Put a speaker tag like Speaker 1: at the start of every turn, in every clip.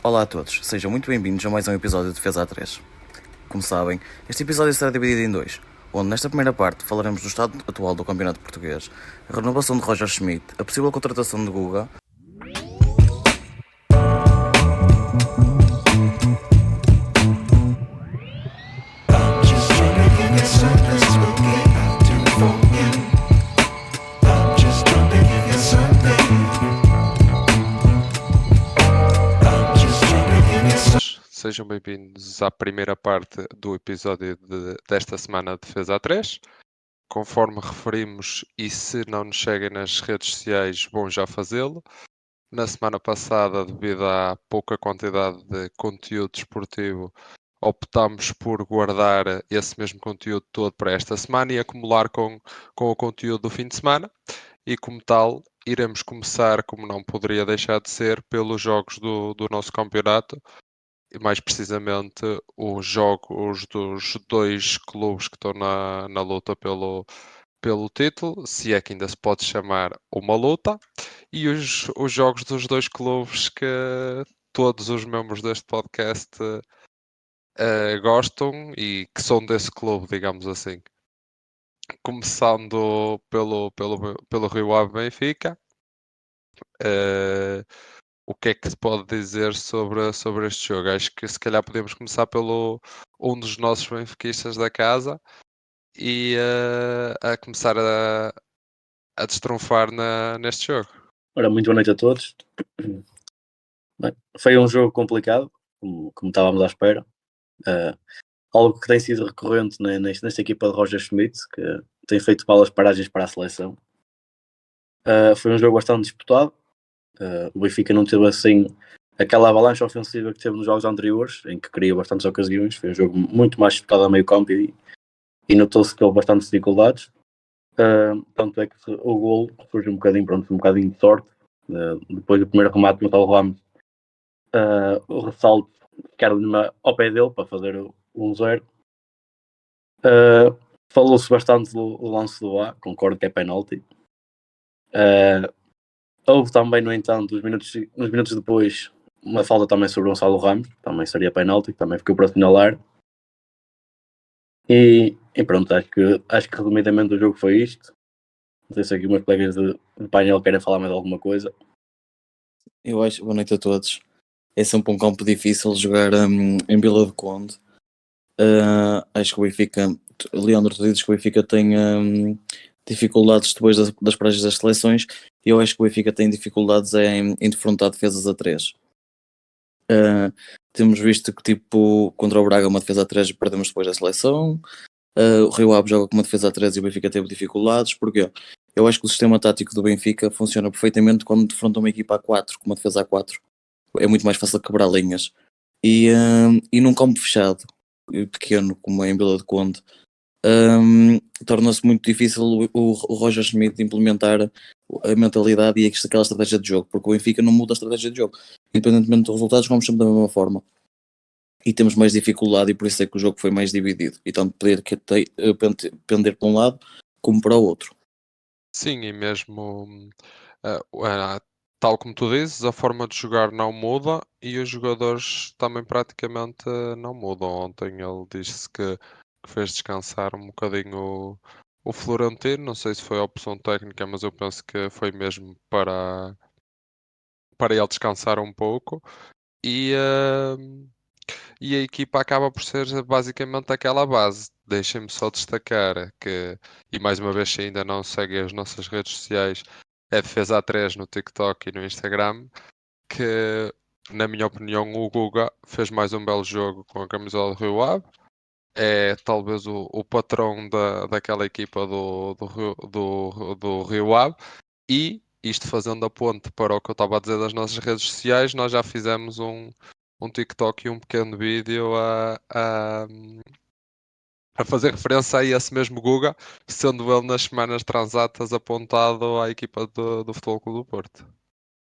Speaker 1: Olá a todos, sejam muito bem-vindos a mais um episódio de Defesa A3. Como sabem, este episódio será dividido em dois, onde nesta primeira parte falaremos do estado atual do campeonato português, a renovação de Roger Schmidt, a possível contratação de Guga,
Speaker 2: I'm just trying to give you something spooky out to phone you. I'm just trying to give you something. I'm just trying to give you something.
Speaker 3: Sejam bem-vindos à primeira parte do episódio desta semana de Defesa A3. Conforme referimos, e se não nos seguem nas redes sociais, vão já fazê-lo. Na semana passada, devido à pouca quantidade de conteúdo desportivo, optámos por guardar esse mesmo conteúdo todo para esta semana e acumular com o conteúdo do fim de semana. E como tal, iremos começar, como não poderia deixar de ser, pelos jogos do nosso campeonato. E mais precisamente os jogos dos dois clubes que estão na luta pelo título, se é que ainda se pode chamar uma luta, e os jogos dos dois clubes que todos os membros deste podcast gostam e que são desse clube, digamos assim. Começando pelo Rio Ave Benfica. O que é que se pode dizer sobre este jogo? Acho que se calhar podemos começar pelo um dos nossos benfiquistas da casa e a começar a destronfar neste jogo.
Speaker 4: Ora, muito boa noite a todos. Bem, foi um jogo complicado, como estávamos à espera. Algo que tem sido recorrente nesta equipa de Roger Schmidt, que tem feito belas paragens para a seleção. Foi um jogo bastante disputado. O Benfica não teve assim aquela avalanche ofensiva que teve nos jogos anteriores, em que criou bastantes ocasiões. Foi um jogo muito mais disputado a meio campo e notou-se que houve bastantes dificuldades. Tanto é que o gol surgiu um bocadinho de sorte. Depois do primeiro remate do Gonçalo Ramos, o ressalto ficar ao pé dele para fazer o 1-0. Falou-se bastante do lance do A, concordo que é penalti. Houve também, no entanto, uns minutos depois, uma falta também sobre o Gonçalo Ramos, também seria penalti, também ficou para assinalar. E pronto, acho que resumidamente o jogo foi isto. Não sei se aqui meus colegas de painel querem falar mais alguma coisa.
Speaker 1: Eu acho, boa noite a todos. É sempre um campo difícil jogar em Vila do Conde. Acho que o Benfica, Leandro, tu dizes que o Benfica tem dificuldades depois das paragens das seleções. Eu acho que o Benfica tem dificuldades em defrontar defesas a 3. Temos visto que tipo contra o Braga uma defesa a 3 e perdemos depois da seleção. O Rio Ave joga com uma defesa a 3 e o Benfica teve dificuldades. Porquê? Eu acho que o sistema tático do Benfica funciona perfeitamente quando defronta uma equipa a 4, com uma defesa a 4. É muito mais fácil quebrar linhas. E num campo fechado, pequeno, como é em Vila do Conde, torna-se muito difícil o Roger Schmidt implementar a mentalidade e aquela estratégia de jogo, porque o Benfica não muda a estratégia de jogo. Independentemente dos resultados, vamos sempre da mesma forma. E temos mais dificuldade, e por isso é que o jogo foi mais dividido. E tanto poder pender para um lado como para o outro.
Speaker 3: Sim, e mesmo tal como tu dizes, a forma de jogar não muda e os jogadores também praticamente não mudam. Ontem ele disse que fez descansar um bocadinho o Florentino. Não sei se foi a opção técnica, mas eu penso que foi mesmo para ele descansar um pouco. E, e a equipa acaba por ser basicamente aquela base. Deixem-me só destacar que, e mais uma vez, se ainda não seguem as nossas redes sociais, é Defesa A3 no TikTok e no Instagram, que, na minha opinião, o Guga fez mais um belo jogo com a camisola do Rio Ave. É talvez o patrão daquela equipa do Rio Ave. E, isto fazendo a ponte para o que eu estava a dizer das nossas redes sociais, nós já fizemos um TikTok e um pequeno vídeo a fazer referência a esse mesmo Guga, sendo ele nas semanas transatas apontado à equipa do Futebol Clube do Porto.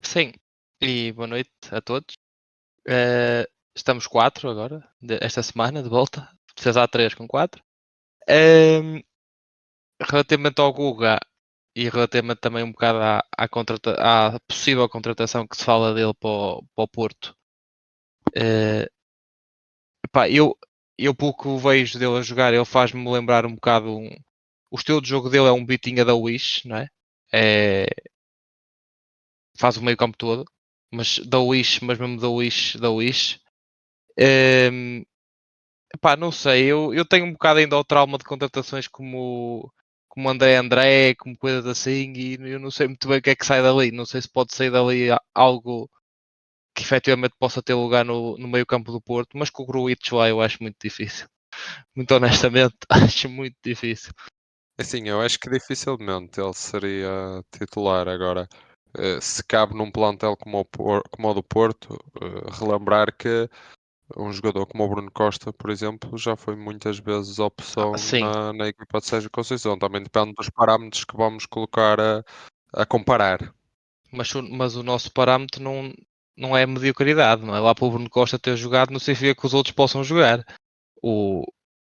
Speaker 5: Sim, e boa noite a todos. Estamos 4 agora, esta semana, de volta. Defesa a 3 com 4. Relativamente ao Guga e relativamente também um bocado à possível contratação que se fala dele para o Porto, Eh, Pá, eu pouco o vejo dele a jogar, ele faz-me lembrar um bocado o estilo de jogo dele é um bitinha da Wish, não é? Faz o meio campo todo, mas da Wish, mas mesmo da Wish. Pá, não sei, eu tenho um bocado ainda o trauma de contratações como André, como coisas assim, e eu não sei muito bem o que é que sai dali. Não sei se pode sair dali algo que efetivamente possa ter lugar no meio campo do Porto, mas com o Gruitch lá eu acho muito difícil. Muito honestamente, acho muito difícil.
Speaker 3: Assim, eu acho que dificilmente ele seria titular agora. Se cabe num plantel como o do Porto, relembrar que um jogador como o Bruno Costa, por exemplo, já foi muitas vezes opção
Speaker 5: Sim,
Speaker 3: na equipa de Sérgio Conceição. Também depende dos parâmetros que vamos colocar a comparar.
Speaker 5: mas o nosso parâmetro não é mediocridade, não é? Lá para o Bruno Costa ter jogado não significa que os outros possam jogar. O,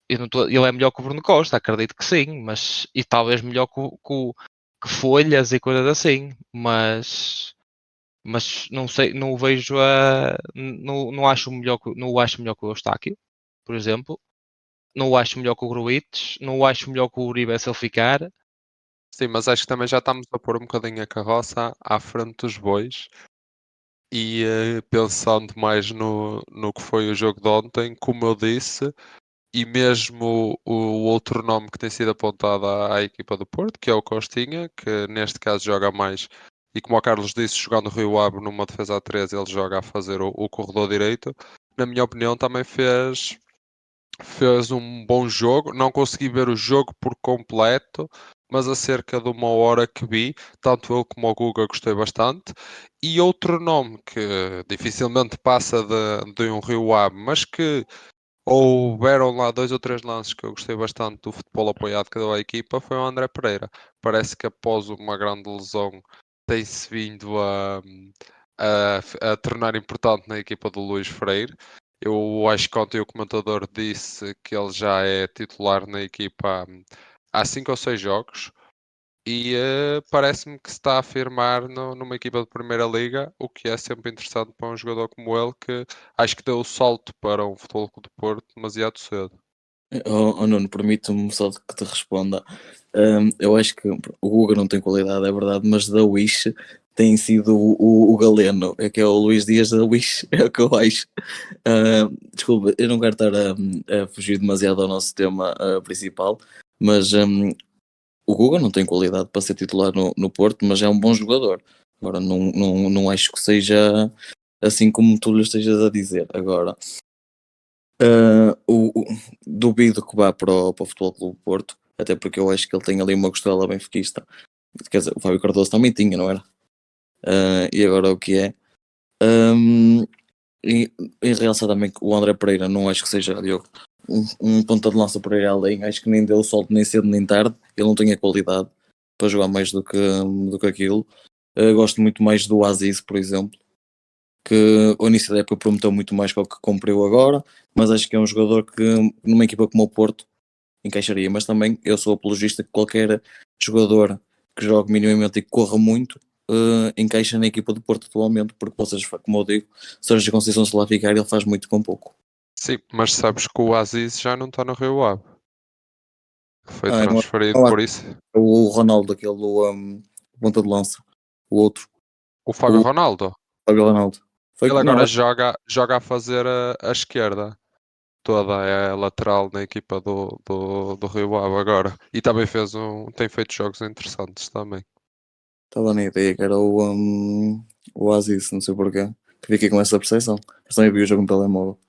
Speaker 5: ele é melhor que o Bruno Costa, acredito que sim, mas e talvez melhor que Folhas e coisas assim, mas não sei, não o vejo não acho melhor não o acho melhor que o Eustáquio, por exemplo, não o acho melhor que o Gruites, não o acho melhor que o Uribe se ele ficar.
Speaker 3: Sim, mas acho que também já estamos a pôr um bocadinho a carroça à frente dos bois e pensando mais no que foi o jogo de ontem, como eu disse, e mesmo o outro nome que tem sido apontado à equipa do Porto, que é o Costinha, que neste caso joga mais, e como o Carlos disse, jogando o Rio Ave numa defesa a 3, ele joga a fazer o corredor direito. Na minha opinião, também fez um bom jogo. Não consegui ver o jogo por completo, mas a cerca de uma hora que vi, tanto eu como o Guga gostei bastante. E outro nome que dificilmente passa de um Rio Ave, mas que houveram lá 2 ou 3 lances que eu gostei bastante do futebol apoiado que deu à equipa, foi o André Pereira. Parece que após uma grande lesão tem-se vindo a tornar importante na equipa do Luís Freire. Eu acho que ontem o comentador disse que ele já é titular na equipa há 5 ou 6 jogos e parece-me que se está a afirmar numa equipa de Primeira Liga, o que é sempre interessante para um jogador como ele, que acho que deu o salto para um Futebol Clube do Porto demasiado cedo.
Speaker 1: Nuno, permite-me só que te responda. Eu acho que o Guga não tem qualidade, é verdade, mas da Wish tem sido o galeno, é que é o Luís Dias da Wish, é o que eu acho. Desculpa, eu não quero estar a fugir demasiado ao nosso tema principal, mas o Guga não tem qualidade para ser titular no Porto, mas é um bom jogador. Agora, não acho que seja assim como tu lhe estejas a dizer. Agora, duvido que vá para o Futebol Clube do Porto, até porque eu acho que ele tem ali uma costela benfiquista. Quer dizer, o Fábio Cardoso também tinha, não era? E agora o que é? Um, e em realçar também que o André Pereira não acho que seja, Diogo, um ponta de lança por aí além. Acho que nem deu salto nem cedo nem tarde. Ele não tem a qualidade para jogar mais do que aquilo. Gosto muito mais do Aziz, por exemplo, que ao início da época prometeu muito mais que o que cumpriu agora, mas acho que é um jogador que numa equipa como o Porto encaixaria. Mas também eu sou apologista que qualquer jogador que jogue minimamente e que corra muito encaixa na equipa do Porto atualmente, porque vocês, como eu digo, Sérgio Conceição se lá ficar, ele faz muito com pouco.
Speaker 3: Sim, mas sabes que o Aziz já não está no Rio Ave. Foi
Speaker 1: Não é,
Speaker 3: transferido
Speaker 1: não é
Speaker 3: por isso.
Speaker 1: o Ronaldo, aquele do ponta de lança, o outro,
Speaker 3: O Fábio
Speaker 1: o
Speaker 3: Ronaldo.
Speaker 1: Fábio Ronaldo.
Speaker 3: Ele
Speaker 1: Não,
Speaker 3: agora joga a fazer a esquerda. Toda é lateral na equipa do Rio Ave agora. E também tem feito jogos interessantes também.
Speaker 1: estava na ideia que era o Aziz, não sei porquê. Que fiquei com essa percepção. Mas também vi o jogo no telemóvel.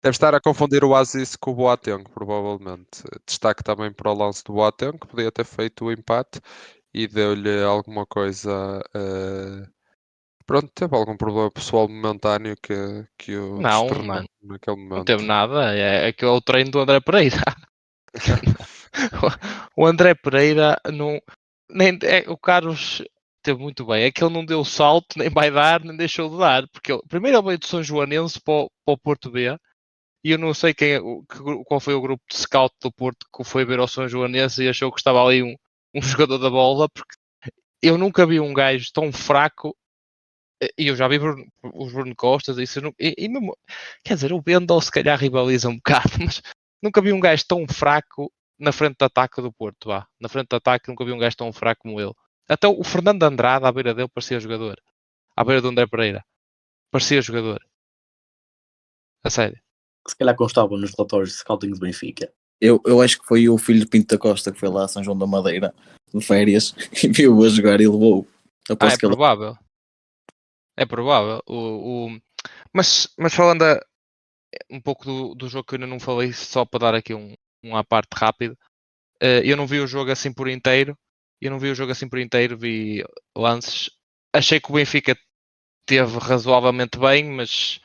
Speaker 3: Deve estar a confundir o Aziz com o Boateng, provavelmente. Destaque também para o lance do Boateng, que podia ter feito o empate e deu-lhe alguma coisa. Pronto, teve algum problema pessoal momentâneo que o
Speaker 5: Não,
Speaker 3: destornou
Speaker 5: mano,
Speaker 3: naquele
Speaker 5: não teve
Speaker 3: momento.
Speaker 5: nada. Aquele é o treino do André Pereira. O André Pereira não. O Carlos teve muito bem. É que ele não deu salto, nem vai dar, nem deixou de dar. Porque primeiro ele veio de São Joanense para o Porto B. E eu não sei qual foi o grupo de scout do Porto que foi ver ao São Joanense e achou que estava ali um jogador da bola. Porque eu nunca vi um gajo tão fraco E eu já vi os Bruno Costas, isso e mesmo, quer dizer, o Bendel se calhar rivaliza um bocado, mas nunca vi um gajo tão fraco na frente de ataque do Porto, vá. Na frente de ataque nunca vi um gajo tão fraco como ele. Até o Fernando Andrade à beira dele parecia jogador. À beira do André Pereira. Parecia jogador. A sério.
Speaker 4: Que se calhar constavam nos relatórios de scouting do Benfica.
Speaker 1: Eu acho que foi o filho de Pinto da Costa que foi lá a São João da Madeira de férias e viu-o a jogar e levou.
Speaker 5: É
Speaker 1: Aposto que ele
Speaker 5: provável. É provável. Mas falando um pouco do jogo que eu ainda não falei, só para dar aqui um à parte rápido. Eu não vi o jogo assim por inteiro. Vi lances. Achei que o Benfica teve razoavelmente bem, mas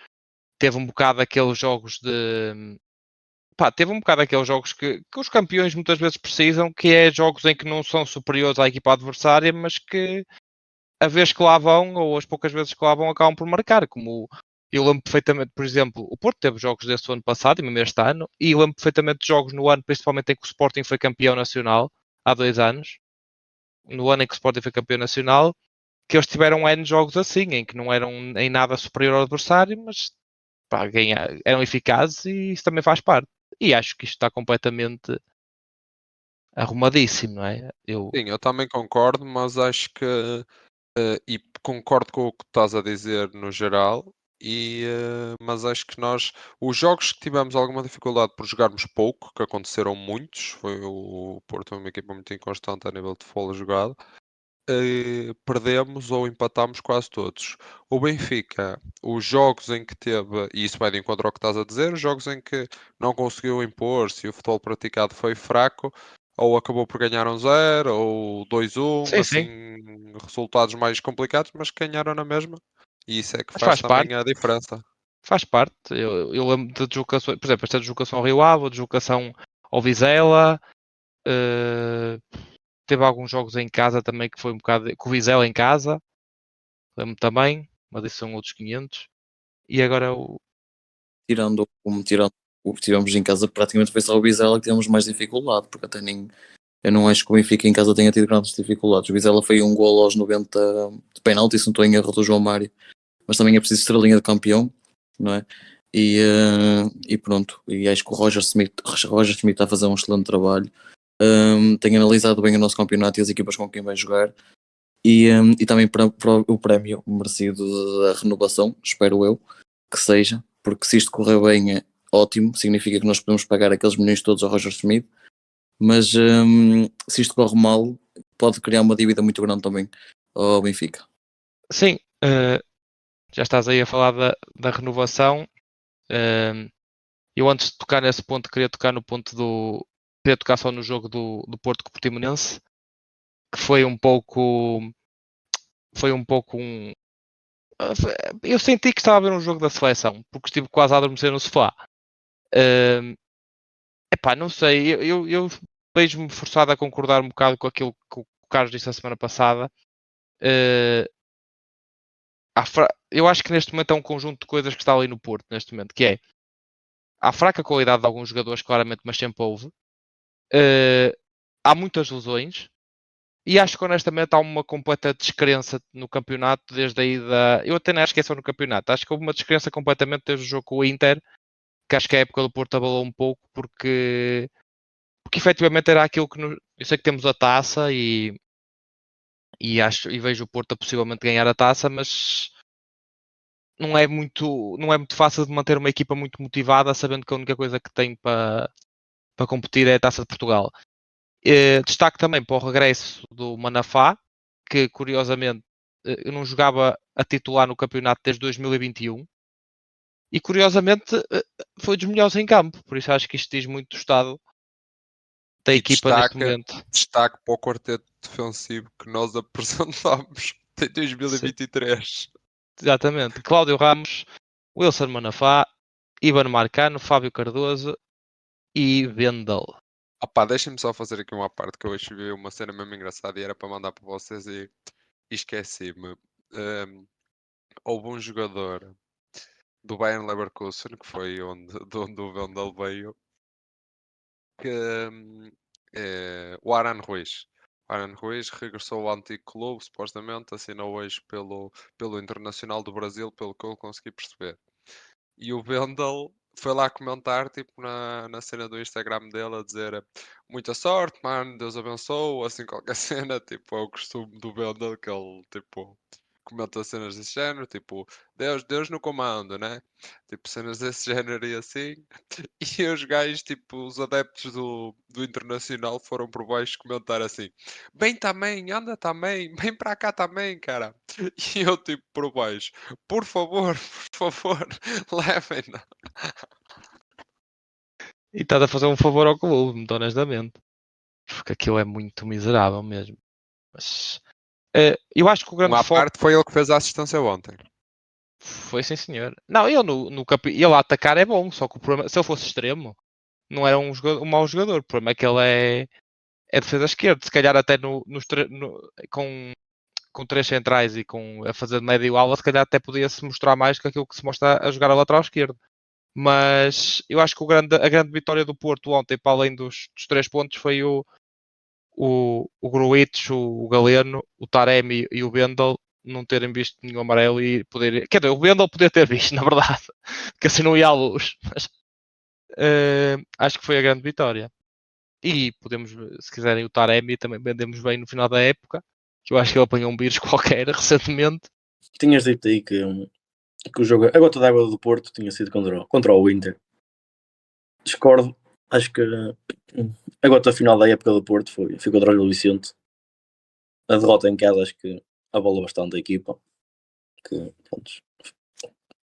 Speaker 5: teve um bocado aqueles jogos de. Pá, teve um bocado aqueles jogos que os campeões muitas vezes precisam, que é jogos em que não são superiores à equipa adversária, mas que a vez que lá vão, ou as poucas vezes que lá vão, acabam por marcar. Como eu lembro perfeitamente, por exemplo, o Porto teve jogos desse ano passado e mesmo este ano, e lembro perfeitamente de jogos no ano, principalmente em que o Sporting foi campeão nacional, há 2 anos, no ano em que o Sporting foi campeão nacional, que eles tiveram N jogos assim, em que não eram em nada superior ao adversário, mas pá, eram eficazes e isso também faz parte. E acho que isto está completamente arrumadíssimo, não é?
Speaker 3: Sim, eu também concordo, mas acho que e concordo com o que estás a dizer no geral, mas acho que os jogos que tivemos alguma dificuldade por jogarmos pouco, que aconteceram muitos, foi o Porto uma equipa muito inconstante a nível de futebol jogado, perdemos ou empatámos quase todos. O Benfica, os jogos em que teve, e isso vai de encontro ao que estás a dizer, os jogos em que não conseguiu impor-se e o futebol praticado foi fraco, ou acabou por ganhar 1-0, ou 2-1,
Speaker 5: Sim, sim.
Speaker 3: assim, resultados mais complicados, mas que ganharam na mesma. E isso é que
Speaker 5: Mas
Speaker 3: faz
Speaker 5: faz parte.
Speaker 3: também a diferença.
Speaker 5: Faz parte. Eu lembro de deslocações, por exemplo, esta deslocação ao Rio Ave, a deslocação ao Vizela. eh, Teve alguns jogos em casa também que foi um bocado. Com o Vizela em casa, lembro também, mas isso são outros 500. E agora o.
Speaker 1: tirando o que tivemos em casa, praticamente foi só o Vizela que tivemos mais dificuldade, porque até nem. Eu não acho que o Benfica em casa tenha tido grandes dificuldades. O Vizela foi um gol aos 90 de penalti, se não estou em erro do João Mário, mas também é preciso ser a linha de campeão, não é? E pronto, e acho que o Roger Smith está a fazer um excelente trabalho. Tem analisado bem o nosso campeonato e as equipas com quem vai jogar, e também para o prémio merecido da renovação, espero eu que seja, porque se isto correr bem é ótimo, significa que nós podemos pagar aqueles milhões todos ao Roger Smith, mas se isto corre mal, pode criar uma dívida muito grande também ao Benfica.
Speaker 5: Sim, já estás aí a falar da renovação. Eu antes de tocar nesse ponto, queria tocar no ponto do. Queria tocar só no jogo do Porto com o Portimonense, que foi um pouco. Foi um pouco um. Eu senti que estava a ver um jogo da seleção, porque estive quase a adormecer no sofá. Epá, não sei, eu vejo-me forçado a concordar um bocado com aquilo que o Carlos disse a semana passada. Eh, eu acho que neste momento é um conjunto de coisas que está ali no Porto, neste momento, que é há fraca qualidade de alguns jogadores, claramente, mas sempre houve. Há muitas lesões. E acho que honestamente há uma completa descrença no campeonato desde aí da. Eu até nem acho que é só no campeonato. Acho que houve uma descrença completamente desde o jogo com o Inter, que acho que a época do Porto abalou um pouco, porque efetivamente era aquilo que eu sei que temos a taça e vejo o Porto a possivelmente ganhar a taça, mas não é muito fácil de manter uma equipa muito motivada, sabendo que a única coisa que tem para competir é a Taça de Portugal. Destaque também para o regresso do Manafá, que curiosamente eu não jogava a titular no campeonato desde 2021 e curiosamente foi dos melhores em campo, por isso acho que isto diz muito do estado da
Speaker 3: E
Speaker 5: equipa neste momento.
Speaker 3: destaque para o quarteto defensivo que nós apresentámos em
Speaker 5: Sim,
Speaker 3: 2023.
Speaker 5: exatamente. Cláudio Ramos, Wilson Manafá, Ivan Marcano, Fábio Cardoso e Vendel.
Speaker 3: Opá, deixem-me só fazer aqui uma parte que eu hoje vi uma cena mesmo engraçada e era para mandar para vocês e esqueci-me. Houve um jogador do Bayern Leverkusen, que foi de onde o Vendel veio, que o Aran Ruiz. Aaron Ruiz regressou ao antigo clube, supostamente, assinou hoje pelo Internacional do Brasil, pelo que eu consegui perceber. E o Wendel foi lá comentar, tipo, na cena do Instagram dele, a dizer muita sorte, mano, Deus abençoe, assim, qualquer cena, tipo, é o costume do Wendel, que ele, tipo, comenta cenas desse género, tipo, Deus no comando, né? Tipo, cenas desse género e assim. E os gajos, tipo, os adeptos do Internacional foram por baixo comentar assim: vem também, anda também, vem para cá também, cara. E eu, tipo, por baixo: por favor, levem-no.
Speaker 5: E estás a fazer um favor ao clube, muito honestamente. Porque aquilo é muito miserável mesmo. Mas eu acho que o grande
Speaker 3: Uma à
Speaker 5: foco
Speaker 3: parte foi ele que fez a assistência ontem.
Speaker 5: foi, sim senhor. Não, ele ele a atacar é bom, só que o problema, se ele fosse extremo, não era um mau jogador. O problema é que ele é defesa esquerda. Se calhar até com três centrais e a fazer de médio ala, se calhar até podia se mostrar mais que aquilo que se mostra a jogar a lateral esquerdo. Mas eu acho que a grande vitória do Porto ontem, para além dos 3 pontos, foi o Gruitch, o Galeno, o Taremi e o Wendel não terem visto nenhum amarelo e poder. Quer dizer, o Wendel podia ter visto, na verdade, que assim não ia à luz. Mas acho que foi a grande vitória. E podemos, se quiserem, o Taremi também vendemos bem no final da época, que eu acho que ele apanhou um vírus qualquer recentemente.
Speaker 4: Tinhas dito aí que o jogo, a gota d'água do Porto tinha sido contra o Inter. Discordo, acho que a gota final da época do Porto foi contra o Gil Vicente. A derrota em casa acho que abalou bastante a equipa, que pronto,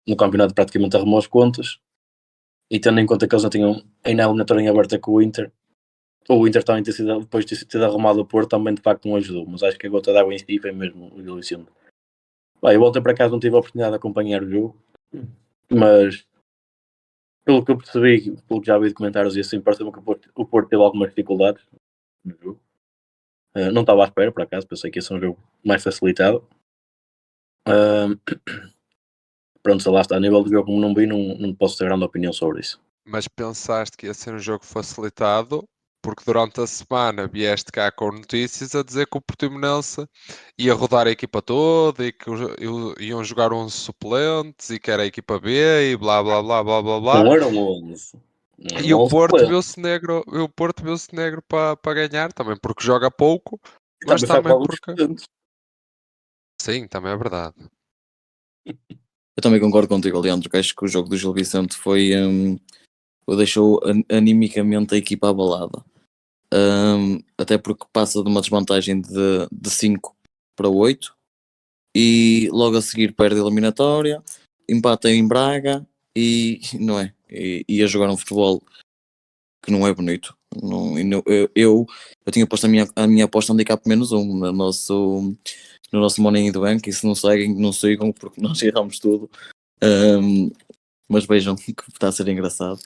Speaker 4: no campeonato praticamente arrumou as contas, e tendo em conta que eles já tinham ainda a eliminatória em aberta com o Inter também depois de ter sido arrumado o Porto também de facto não ajudou, mas acho que a gota d'água em si foi mesmo o Gil Vicente. Eu voltei para casa, não tive a oportunidade de acompanhar o jogo, mas pelo que eu percebi, pelo que já vi de comentários e assim, parece-me que o Porto teve algumas dificuldades no jogo. Não estava à espera, por acaso, pensei que ia ser um jogo mais facilitado. Pronto, sei lá está, a nível do jogo como não vi, não posso ter grande opinião sobre isso.
Speaker 3: Mas pensaste que ia ser um jogo facilitado, porque durante a semana vieste cá com notícias a dizer que o Portimonense ia rodar a equipa toda e que iam jogar 11 suplentes e que era a equipa B e blá blá blá blá blá blá.
Speaker 4: Não eram 11. Não
Speaker 3: E
Speaker 4: eram
Speaker 3: o
Speaker 4: 11
Speaker 3: Porto
Speaker 4: suplentes.
Speaker 3: viu-se negro para ganhar, também porque joga pouco,
Speaker 4: E
Speaker 3: mas
Speaker 4: também foi com
Speaker 3: também
Speaker 4: alguns
Speaker 3: porque.
Speaker 4: suplentes.
Speaker 3: Sim, também é verdade.
Speaker 1: Eu também concordo contigo, Leandro, que acho que o jogo do Gil Vicente deixou animicamente a equipa abalada. Até porque passa de uma desvantagem de 5 para 8 e logo a seguir perde a eliminatória, empata em Braga e não é? E a jogar um futebol que não é bonito. Não, eu tinha posto a minha aposta handicap -1 no nosso Money in the Bank, e se não seguem, não sigam porque nós erramos tudo. Mas vejam que está a ser engraçado.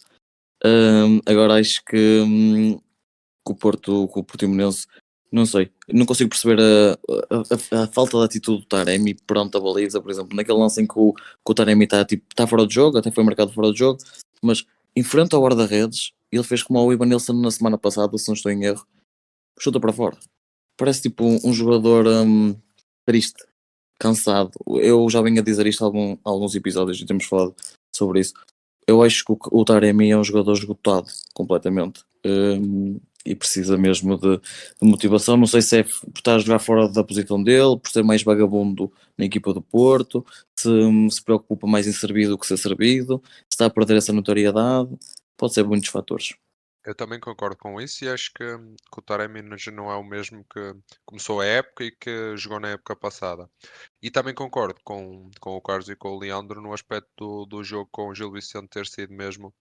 Speaker 1: Agora acho que o Portimonense, não sei, não consigo perceber a falta de atitude do Taremi perante a baliza, por exemplo, naquele lance em que o Taremi está fora do jogo, até foi marcado fora do jogo, mas em frente ao guarda-redes, ele fez como o Ivanilson na semana passada, se não estou em erro, chuta para fora. Parece tipo um jogador triste, cansado. Eu já venho a dizer isto há alguns episódios e temos falado sobre isso. Eu acho que o Taremi é um jogador esgotado completamente, e precisa mesmo de motivação. Não sei se é por estar a jogar fora da posição dele, por ser mais vagabundo na equipa do Porto, se preocupa mais em servir do que ser servido, se está a perder essa notoriedade. Pode ser muitos fatores.
Speaker 3: Eu também concordo com isso e acho que o Taremi já não é o mesmo que começou a época e que jogou na época passada. E também concordo com o Carlos e com o Leandro no aspecto do jogo com o Gil Vicente ter sido mesmo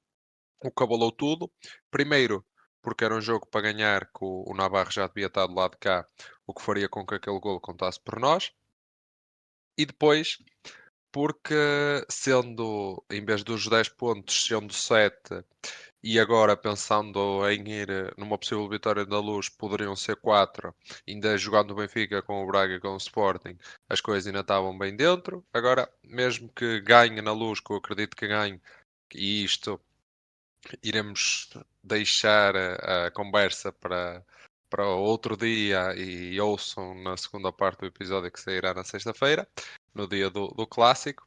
Speaker 3: o que abalou tudo. Primeiro, porque era um jogo para ganhar, que o Navarro já devia estar do lado de cá, o que faria com que aquele gol contasse por nós. E depois, porque sendo, em vez dos 10 pontos, sendo 7, e agora pensando em ir numa possível vitória da Luz, poderiam ser 4, ainda jogando o Benfica com o Braga e com o Sporting, as coisas ainda estavam bem dentro. Agora, mesmo que ganhe na Luz, que eu acredito que ganhe, e isto iremos deixar a conversa para outro dia e ouçam na segunda parte do episódio que sairá na sexta-feira, no dia do clássico.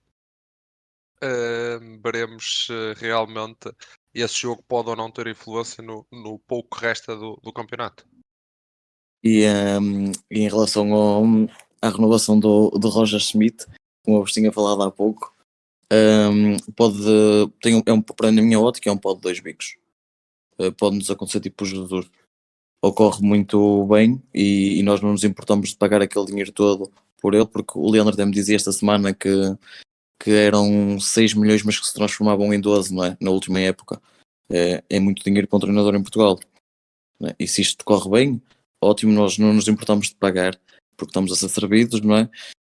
Speaker 3: Veremos se realmente esse jogo pode ou não ter influência no pouco que resta do campeonato.
Speaker 1: E em relação à renovação do Roger Schmidt, como eu vos tinha falado há pouco, na minha ótica, é um pó de dois bicos. Pode-nos acontecer tipo o Jesus. Ocorre muito bem e nós não nos importamos de pagar aquele dinheiro todo por ele, porque o Leandro até me dizia esta semana que eram 6 milhões, mas que se transformavam em 12, não é? Na última época. É muito dinheiro para um treinador em Portugal. Não é? E se isto corre bem, ótimo, nós não nos importamos de pagar, porque estamos a ser servidos, não é?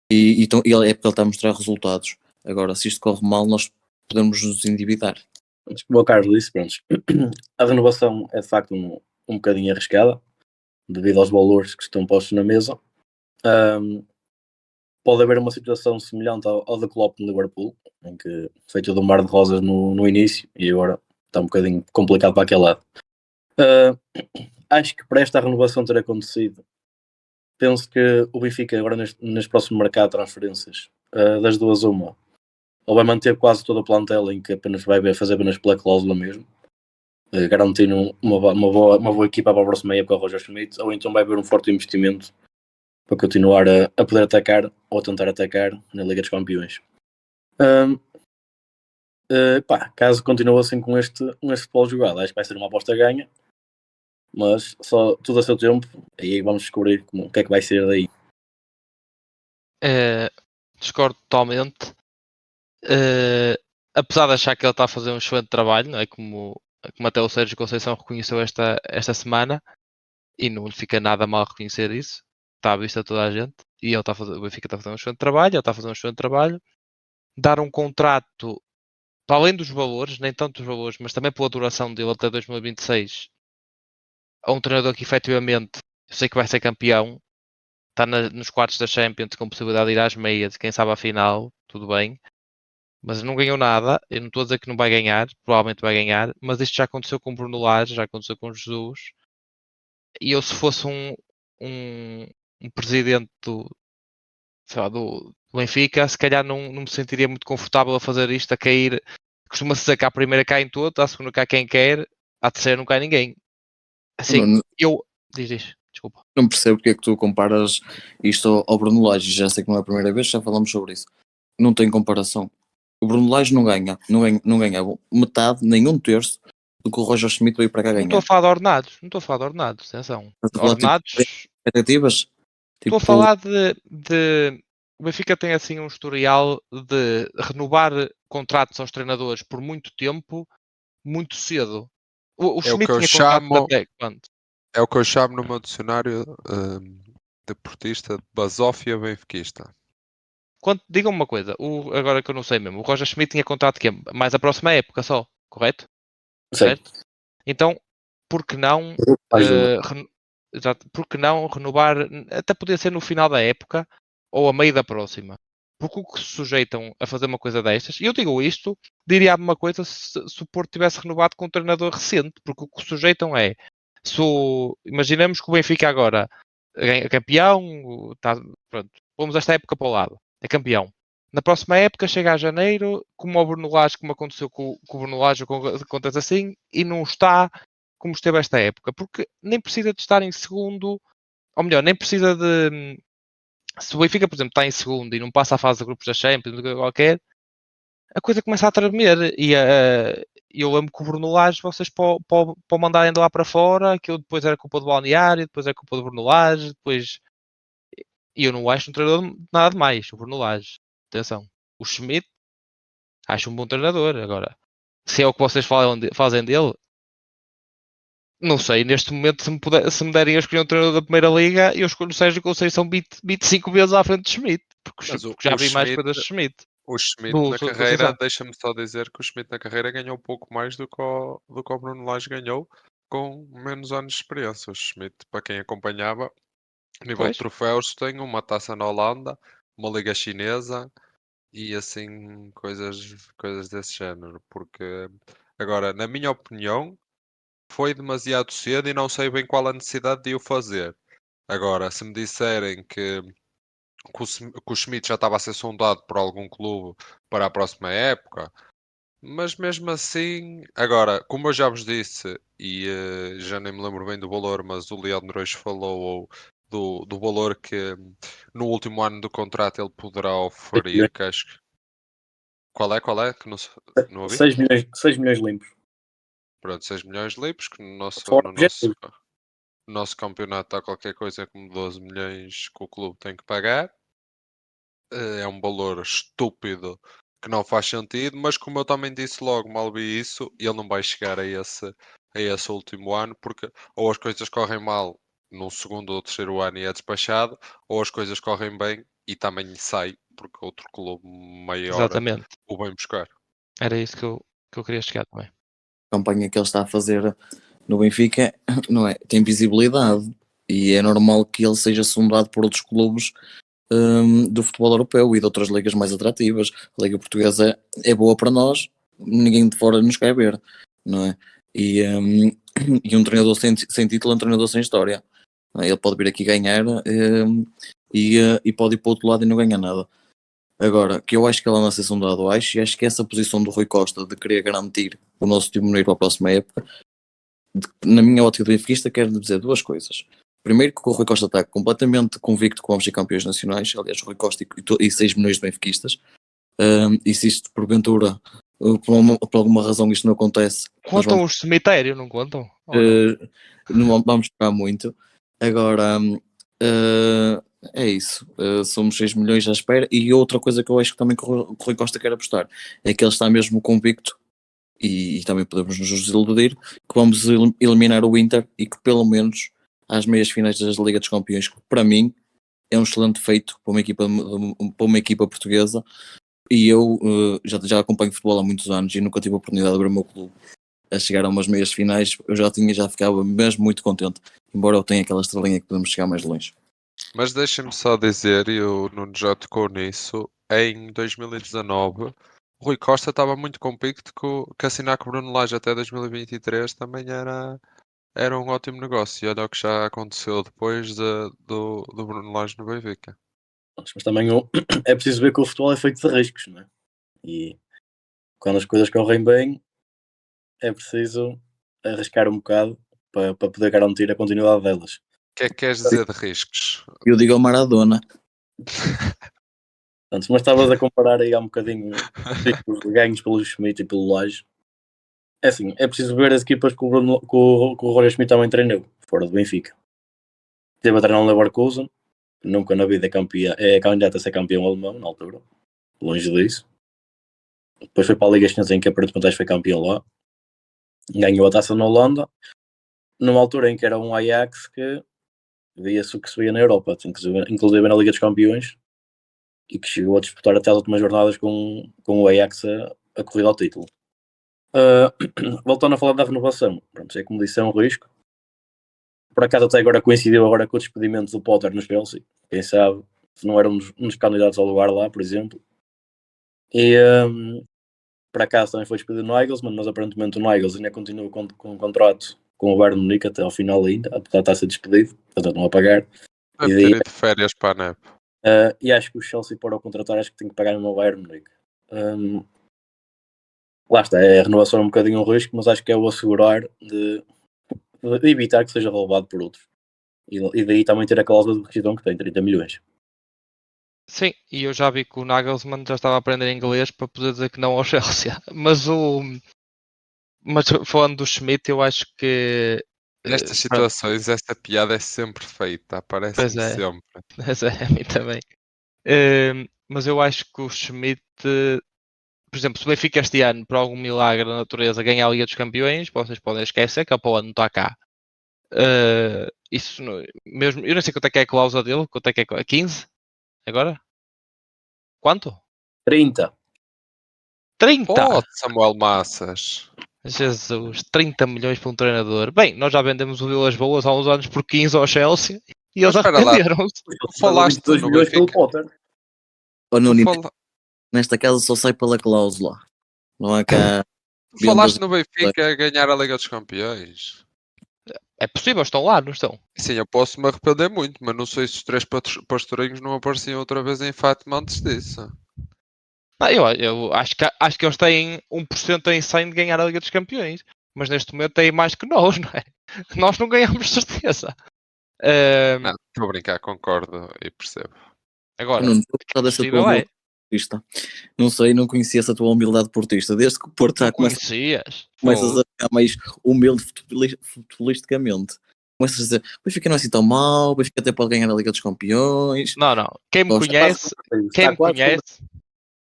Speaker 1: E é porque ele está a mostrar resultados. Agora, se isto corre mal, nós podemos nos endividar.
Speaker 4: Mas como o Carlos disse, pronto, a renovação é de facto um bocadinho arriscada, devido aos valores que estão postos na mesa. Pode haver uma situação semelhante ao da Klopp no Liverpool, em que foi tudo um mar de rosas no início e agora está um bocadinho complicado para aquele lado. Acho que para esta renovação ter acontecido, penso que o Benfica agora neste próximo mercado de transferências, das duas uma, ou vai manter quase todo o plantel em que apenas vai fazer apenas pela cláusula mesmo, garantindo uma boa equipa para a próxima época ao Roger Schmidt, ou então vai haver um forte investimento para continuar a poder atacar ou a tentar atacar na Liga dos Campeões. Caso continue assim com este futebol jogado, acho que vai ser uma aposta ganha, mas só tudo a seu tempo, e aí vamos descobrir o que é que vai ser daí.
Speaker 5: Discordo totalmente. Apesar de achar que ele está a fazer um excelente trabalho, não é? Como até o Sérgio Conceição reconheceu esta semana, e não lhe fica nada mal reconhecer isso, está à vista toda a gente, e ele o Benfica está a fazer um excelente trabalho, ele está a fazer um excelente trabalho. Dar um contrato, para além dos valores, nem tanto os valores, mas também pela duração dele até 2026, a um treinador que efetivamente, eu sei que vai ser campeão, está nos quartos da Champions com possibilidade de ir às meias, quem sabe à final, tudo bem, mas não ganhou nada. Eu não estou a dizer que não vai ganhar, provavelmente vai ganhar, mas isto já aconteceu com o Bruno Lage, já aconteceu com o Jesus, e eu se fosse um presidente sei lá, do Benfica, se calhar não me sentiria muito confortável a fazer isto, a cair. Costuma-se dizer que à primeira cai em todo, à segunda cai quem quer, à terceira não cai ninguém. Assim,
Speaker 1: Não,
Speaker 5: Diz, desculpa.
Speaker 1: não percebo porque é que tu comparas isto ao Bruno Lage. Já sei que não é a primeira vez, já falamos sobre isso. Não tem comparação. O Bruno Lage não ganha metade, nem um terço do que o Roger Schmidt veio para cá
Speaker 5: Não estou a
Speaker 1: ganhar.
Speaker 5: falar de ordenados, atenção.
Speaker 1: Estás a falar tipo,
Speaker 5: Ordenados,
Speaker 1: expectativas?
Speaker 5: estou a
Speaker 1: Tipo,
Speaker 5: falar de. O Benfica tem assim um historial de renovar contratos aos treinadores por muito tempo, muito cedo. O
Speaker 3: É o que
Speaker 5: Schmidt
Speaker 3: eu
Speaker 5: tinha contratos
Speaker 3: chamo,
Speaker 5: até quando?
Speaker 3: é o que eu chamo no meu dicionário deportista de basófia benfiquista.
Speaker 5: Digam-me uma coisa, agora que eu não sei mesmo, o Roger Schmidt tinha contrato que é mais a próxima época só, correto?
Speaker 4: Certo.
Speaker 5: Certo? Então, por que não,
Speaker 4: Mais uma.
Speaker 5: por que não renovar, até podia ser no final da época ou a meio da próxima? Porque o que se sujeitam a fazer uma coisa destas, e eu digo isto, diria a mesma coisa se o Porto tivesse renovado com um treinador recente, porque o que se sujeitam é, imaginemos que o Benfica agora é campeão, pronto, vamos esta época para o lado, é campeão. Na próxima época chega a janeiro, como o Bruno Lage, como aconteceu com o Bruno Lage, contas assim, e não está como esteve esta época, porque nem precisa de estar em segundo, ou melhor, nem precisa de. Se o Benfica, por exemplo, está em segundo e não passa a fase de grupos da Champions, qualquer, a coisa começa a tremer. E eu lembro que o Bruno Lage, vocês para o mandarem de lá para fora, aquilo depois era culpa do Balneário, depois era culpa do Bruno Lage, depois. E eu não acho um treinador nada demais, o Bruno Lage. Atenção. O Schmidt, acho um bom treinador. Agora, se é o que vocês fazem dele, não sei. Neste momento, se me derem a escolher um treinador da Primeira Liga, eu escolho o Sérgio Conceição 25 vezes à frente de Schmidt. Porque
Speaker 3: Mas
Speaker 5: já vi mais coisas de Schmidt.
Speaker 3: o Schmidt
Speaker 5: Do
Speaker 3: na carreira,
Speaker 5: Conceição.
Speaker 3: deixa-me só dizer que o Schmidt na carreira ganhou pouco mais do que o Bruno Lage ganhou com menos anos de experiência. O Schmidt, para quem acompanhava, a nível de
Speaker 5: Pois.
Speaker 3: troféus, tem uma taça na Holanda, uma liga chinesa e assim coisas desse género. Porque agora, na minha opinião, foi demasiado cedo e não sei bem qual a necessidade de o fazer. Agora, se me disserem que o Schmidt já estava a ser sondado por algum clube para a próxima época, mas mesmo assim, agora, como eu já vos disse, e já nem me lembro bem do valor, mas o Leandro hoje falou do valor que no último ano do contrato ele poderá oferir, que acho que... Qual é? Que não ouvi?
Speaker 4: 6 milhões limpos.
Speaker 3: Pronto, 6 milhões limpos, que
Speaker 4: Fora objetivo.
Speaker 3: no nosso campeonato há qualquer coisa como 12 milhões que o clube tem que pagar. É um valor estúpido que não faz sentido, mas como eu também disse logo, mal vi isso, ele não vai chegar a esse último ano, porque ou as coisas correm mal no segundo ou terceiro ano e é despachado, ou as coisas correm bem e também sai, porque outro clube maior
Speaker 5: Exatamente.
Speaker 3: o vem buscar.
Speaker 5: Era isso que eu queria chegar também.
Speaker 1: A campanha que ele está a fazer no Benfica, não é? Tem visibilidade e é normal que ele seja sondado por outros clubes do futebol europeu e de outras ligas mais atrativas. A Liga Portuguesa é boa para nós, ninguém de fora nos quer ver, não é? E, e um treinador sem título é um treinador sem história. Não é? Ele pode vir aqui ganhar e pode ir para o outro lado e não ganhar nada. Agora, que eu acho que ele anda a ser sondado, e acho que essa posição do Rui Costa de querer garantir o nosso timoneiro para a próxima época, na minha ótica de benfiquista, quero dizer duas coisas. Primeiro, que o Rui Costa está completamente convicto que vamos ser campeões nacionais. Aliás, o Rui Costa e 6 milhões de benfiquistas. E se isto, porventura, por alguma razão isto não acontece, nós
Speaker 5: Contam
Speaker 1: vamos,
Speaker 5: os cemitérios, não contam? Ou não?
Speaker 1: não vamos esperar muito. Agora, é isso. Somos 6 milhões à espera. E outra coisa que eu acho que também que o Rui Costa quer apostar é que ele está mesmo convicto, e também podemos nos desiludir, que vamos eliminar o Inter e que pelo menos às meias finais da Liga dos Campeões, que para mim é um excelente feito para uma equipa portuguesa. E eu já acompanho futebol há muitos anos e nunca tive a oportunidade de ver o meu clube a chegar a umas meias finais. Eu já ficava mesmo muito contente, embora eu tenha aquela estrelinha que podemos chegar mais longe.
Speaker 3: Mas deixem-me só dizer, e o Nuno já tocou nisso, em 2019 o Rui Costa estava muito convicto que assinar com o Bruno Lage até 2023 também era um ótimo negócio. E olha o que já aconteceu depois do Bruno Lage no Benfica.
Speaker 4: Mas também é preciso ver que o futebol é feito de riscos, não é? E quando as coisas correm bem, é preciso arriscar um bocado para poder garantir a continuidade delas.
Speaker 3: O que é que queres dizer de riscos?
Speaker 1: Eu digo ao Maradona.
Speaker 4: Portanto, mas estavas a comparar aí há um bocadinho os ganhos pelo Schmidt e pelo Lage. É assim, é preciso ver as equipas que o Roger Schmidt também treinou, fora do Benfica. Teve a treinar o Leverkusen, nunca na vida é candidato a ser campeão alemão, na altura. Longe disso. Depois foi para a Liga Chinesa em que aparentemente foi campeão lá. Ganhou a taça na Holanda, numa altura em que era um Ajax que via-se o que se via na Europa, inclusive na Liga dos Campeões, e que chegou a disputar até as últimas jornadas com o Ajax a corrida ao título. Voltando a falar da renovação, pronto, é como disse, é um risco. Por acaso até agora coincidiu agora com o despedimento do Potter no Chelsea, quem sabe se não era um dos candidatos ao lugar lá, por exemplo. E por acaso também foi despedido no Nagelsmann, mas aparentemente o Nagelsmann ainda continua com um contrato com o Bayern Munique até ao final ainda, apesar de estar a ser despedido, portanto não a pagar.
Speaker 3: Deve ter ido de férias para a NEP.
Speaker 4: E acho que o Chelsea para o contratar acho que tem que pagar no Bayern Munique. Lá está, a renovação é um bocadinho um risco, mas acho que é o assegurar de evitar que seja roubado por outros. E daí também ter a cláusula de rescisão que tem 30 milhões.
Speaker 5: Sim, e eu já vi que o Nagelsmann já estava a aprender inglês para poder dizer que não ao Chelsea. Mas falando do Schmidt, eu acho que
Speaker 3: Nestas situações, essa piada é sempre feita, aparece-me
Speaker 5: pois é.
Speaker 3: sempre.
Speaker 5: Mas é, a mim também. Mas eu acho que o Schmidt, por exemplo, se o Benfica este ano, por algum milagre da natureza, ganhar a Liga dos Campeões, vocês podem esquecer que a Paula não está cá. Isso mesmo, eu não sei quanto é que é a cláusula dele, quanto é que é 15? Agora? Quanto?
Speaker 4: 30.
Speaker 5: 30!
Speaker 3: Pode, Samuel Massas.
Speaker 5: Jesus, 30 milhões para um treinador. Bem, nós já vendemos o Vilas Boas há uns anos por 15 ao Chelsea e eles
Speaker 3: Mas espera lá.
Speaker 5: arrependeram-se.
Speaker 3: Falaste
Speaker 4: 22
Speaker 3: no
Speaker 4: milhões pelo
Speaker 3: Benfica.
Speaker 4: Potter.
Speaker 1: Oh, Nuno,
Speaker 3: Tu
Speaker 1: nesta casa só sai pela cláusula. Não há cá.
Speaker 3: falaste no Benfica a ganhar a Liga dos Campeões.
Speaker 5: É possível, estão lá, não estão?
Speaker 3: Sim, eu posso me arrepender muito, mas não sei se os 3 pastorinhos não apareciam outra vez em Fátima antes disso.
Speaker 5: Eu acho que eles têm 1% em 100 de ganhar a Liga dos Campeões. Mas neste momento têm mais que nós, não é? Nós não ganhamos de certeza.
Speaker 3: Não, estou a brincar, concordo e percebo.
Speaker 1: Eu
Speaker 5: Agora,
Speaker 1: não estou a falar dessa tua
Speaker 5: possível é.
Speaker 1: humildade portista. Não sei, não conhecia essa tua humildade portista. Desde que o Porto
Speaker 5: Não
Speaker 1: já
Speaker 5: conhecias?
Speaker 1: começas a ficar mais humilde futbolisticamente. Começas a dizer, o Benfica não é assim tão mau, o Benfica até pode ganhar a Liga dos Campeões.
Speaker 5: Não, não. Quem me
Speaker 1: Gosto.
Speaker 5: conhece, quem
Speaker 4: Está
Speaker 5: me
Speaker 4: quase
Speaker 5: conhece,